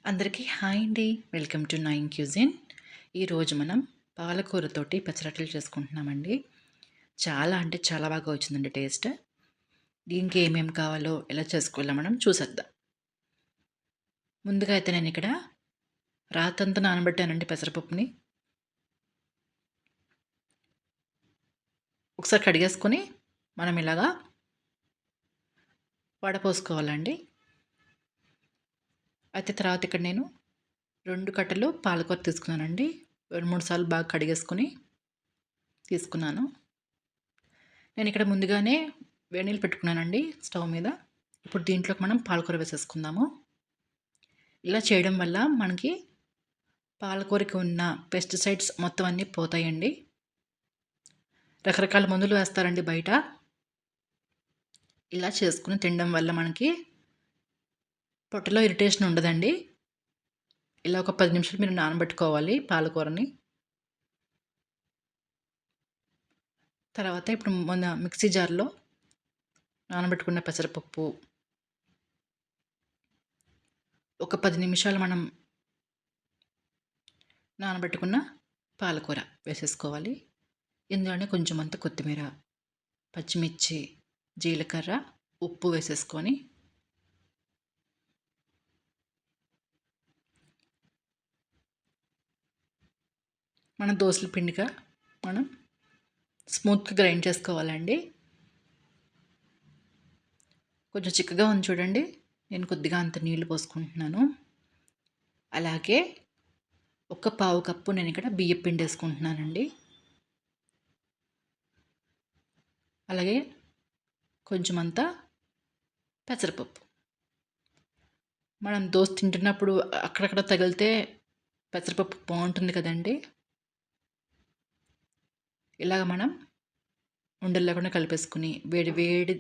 అందరికీ హాయ్ అండి. Welcome to nine cuisine. ఈరోజు మనం పాలకూరతోటి పెసరట్లు చేసుకుంటున్నామండి. చాలా అంటే చాలా బాగా వచ్చిందండి టేస్ట్. దీనికి ఏమేమి కావాలో ఎలా చేసుకోవాలో మనం చూసేద్దాం. ముందుగా అయితే నేను ఇక్కడ రాత్రంతా నానబెట్టానండి పెసరపప్పుని. ఒకసారి కడిగేసుకొని మనం ఇలాగా వడపోసుకోవాలండి. అయితే తర్వాత ఇక్కడ నేను 2 కట్టలు పాలకూర తీసుకున్నానండి. 2, 3 సార్లు బాగా కడిగేసుకొని తీసుకున్నాను. నేను ఇక్కడ ముందుగానే వేడి నీళ్ళు పెట్టుకున్నానండి స్టవ్ మీద. ఇప్పుడు దీంట్లోకి మనం పాలకూర వేసేసుకుందాము. ఇలా చేయడం వల్ల మనకి పాలకూరకి ఉన్న పెస్టిసైడ్స్ మొత్తం అన్నీ పోతాయండి. రకరకాల మందులు వేస్తారండి బయట. ఇలా చేసుకుని తినడం వల్ల మనకి పొట్టలో ఇరిటేషన్ ఉండదండి. ఇలా ఒక 10 నిమిషాలు మీరు నానబెట్టుకోవాలి పాలకూరని. తర్వాత ఇప్పుడు మొన్న మిక్సీ జార్లో నానబెట్టుకున్న పెసరపప్పు, ఒక 10 నిమిషాలు మనం నానబెట్టుకున్న పాలకూర వేసేసుకోవాలి. ఇందులోనే కొంచెం అంత కొత్తిమీర, పచ్చిమిర్చి, జీలకర్ర, ఉప్పు వేసేసుకొని మన దోసల పిండిగా మనం స్మూత్గా గ్రైండ్ చేసుకోవాలండి. కొంచెం చిక్కగా ఉంది చూడండి. నేను కొద్దిగా అంత నీళ్లు పోసుకుంటున్నాను. అలాగే ఒక పావు కప్పు నేను ఇక్కడ బియ్యం పిండి వేసుకుంటున్నానండి. అలాగే కొంచెం అంతా పెసరపప్పు. మనం దోస తింటున్నప్పుడు అక్కడక్కడ తగిలితే పెసరపప్పు బాగుంటుంది కదండి. ఇలాగ మనం ఉండలు లేకుండా కలిపేసుకుని వేడి వేడి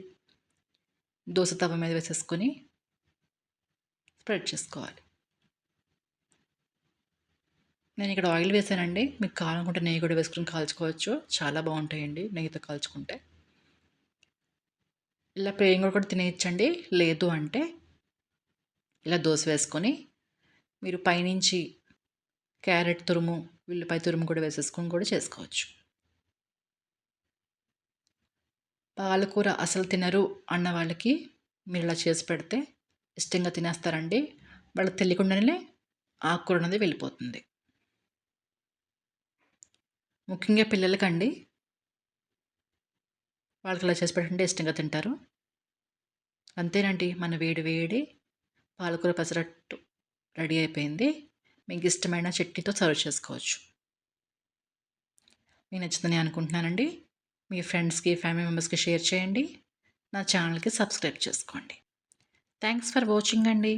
దోస తవ మీద వేసేసుకొని స్ప్రెడ్ చేసుకోవాలి. నేను ఇక్కడ ఆయిల్ వేసానండి. మీకు కావాలనుకుంటే నెయ్యి కూడా వేసుకొని కాల్చుకోవచ్చు. చాలా బాగుంటాయండి నెయ్యితో కాల్చుకుంటే. ఇలా ప్లెయిన్గా కూడా తినేయచ్చండి. లేదు అంటే ఇలా దోస వేసుకొని మీరు పైనుంచి క్యారెట్ తురుము, ఉల్లిపాయ తురుము కూడా వేసేసుకొని కూడా చేసుకోవచ్చు. పాలకూర అసలు తినరు అన్న వాళ్ళకి మీరు ఇలా చేసి పెడితే ఇష్టంగా తినేస్తారండి. వాళ్ళకి తెలియకుండానే ఆకుకూర అనేది వెళ్ళిపోతుంది. ముఖ్యంగా పిల్లలకండి. వాళ్ళకి ఇలా చేసి పెట్టండి ఇష్టంగా తింటారు. అంతేనండి, మన వేడి వేడి పాలకూర పెసరట్టు రెడీ అయిపోయింది. మీకు ఇష్టమైన చట్నీతో సర్వ్ చేసుకోవచ్చు. మీకు నచ్చుతుందని అనుకుంటున్నానండి. మీ ఫ్రెండ్స్కి, ఫ్యామిలీ మెంబర్స్కి షేర్ చేయండి. నా ఛానల్కి సబ్స్క్రైబ్ చేసుకోండి. థ్యాంక్స్ ఫర్ వాచింగ్ అండి.